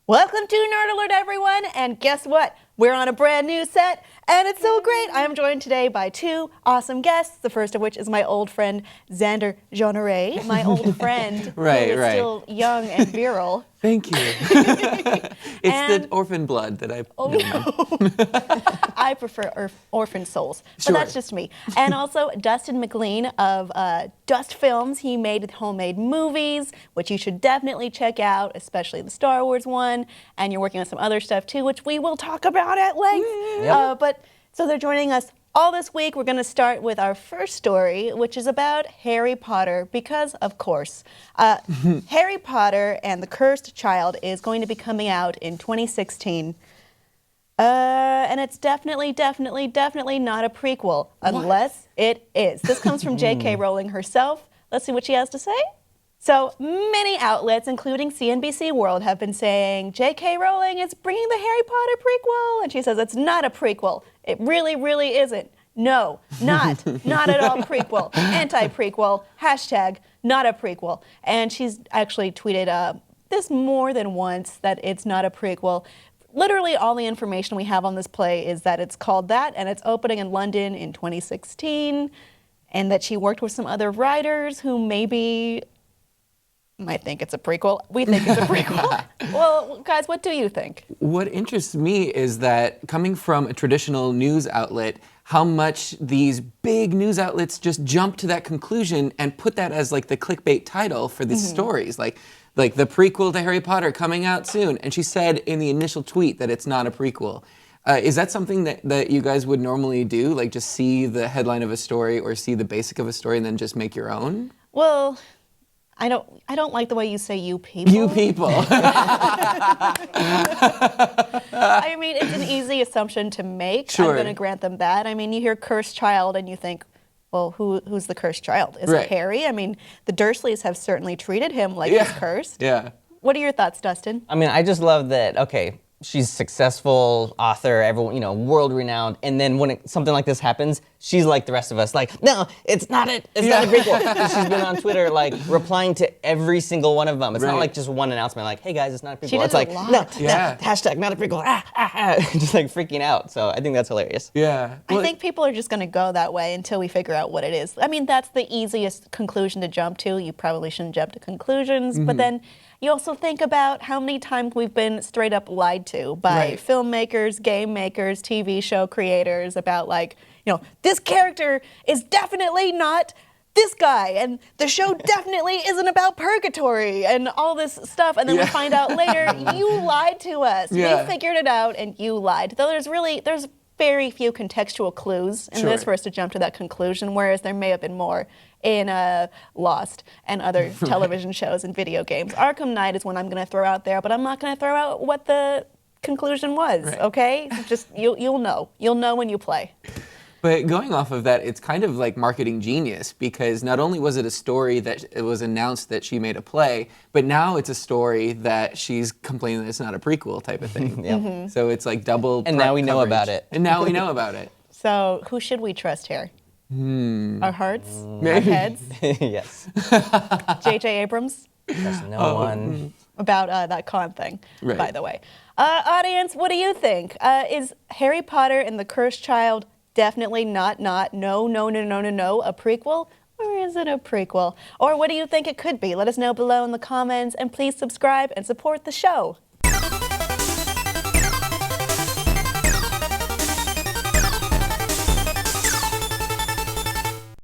Welcome to Nerd Alert, everyone, and guess what? We're on a brand new set, and it's so great. I am joined today by two awesome guests, the first of which is my old friend, Xander Jeanneret, my old friend who is still young and virile. Thank you. It's the orphan blood that I... Oh, no. I prefer orphan souls, but Sure. that's just me. And also Dustin McLean of Dust Films. He made homemade movies, which you should definitely check out, especially the Star Wars one. And you're working on some other stuff too, which we will talk about at length. Yep. So they're joining us all this week. We're going to start with our first story, which is about Harry Potter, because, of course, Harry Potter and the Cursed Child is going to be coming out in 2016. And it's definitely not a prequel, unless it is. This comes from J.K. Rowling herself. Let's see what she has to say. So many outlets, including CNBC World, have been saying J.K. Rowling is bringing the Harry Potter prequel. And she says it's not a prequel. It really isn't. No, not at all prequel. Anti-prequel, hashtag not a prequel. And she's actually tweeted this more than once, that it's not a prequel. Literally all the information we have on this play is that it's called that, and it's opening in London in 2016, and that she worked with some other writers who maybe might think it's a prequel. We think it's a prequel. Well, guys, what do you think? What interests me is that coming from a traditional news outlet, how much these big news outlets just jump to that conclusion and put that as like the clickbait title for these stories. Like the prequel to Harry Potter coming out soon. And she said in the initial tweet that it's not a prequel. Is that something that you guys would normally do? Like just see the headline of a story or see the basic of a story and then just make your own? Well, I don't like the way you say "you people." You people. I mean, it's an easy assumption to make. Sure. I'm going to grant them that. I mean, you hear "cursed child" and you think, well, who's the cursed child? Is it Harry? I mean, the Dursleys have certainly treated him like he's cursed. Yeah. What are your thoughts, Dustin? I mean, I just love that, okay, she's a successful author, everyone, world-renowned, and then when something like this happens, she's like the rest of us, like, no, it's not it, it's not a prequel. And she's been on Twitter, like, replying to every single one of them. It's not like just one announcement, like, hey guys, it's not a prequel. She did it's like, a lot. no, hashtag not a prequel, just like freaking out. So I think that's hilarious. Yeah. I think people are just going to go that way until we figure out what it is. I mean, that's the easiest conclusion to jump to. You probably shouldn't jump to conclusions, but then you also think about how many times we've been straight up lied to by filmmakers, game makers, TV show creators about like, this character is definitely not this guy, and the show definitely isn't about purgatory, and all this stuff, and then we find out later, you lied to us. We figured it out, and you lied. Though there's very few contextual clues in this for us to jump to that conclusion, whereas there may have been more in Lost and other television shows and video games. Arkham Knight is one I'm going to throw out there, but I'm not going to throw out what the conclusion was, okay? Just, you'll know. You'll know when you play. But going off of that, it's kind of like marketing genius, because not only was it a story that it was announced that she made a play, but now it's a story that she's complaining that it's not a prequel type of thing. So it's like double And now we know about it. And now we know about it. So who should we trust here? Our hearts? Maybe. Our heads? Yes. J.J. Abrams? There's no one. About that con thing, by the way. Audience, what do you think? Is Harry Potter and the Cursed Child definitely no, a prequel? Or is it a prequel? Or what do you think it could be? Let us know below in the comments, and please subscribe and support the show.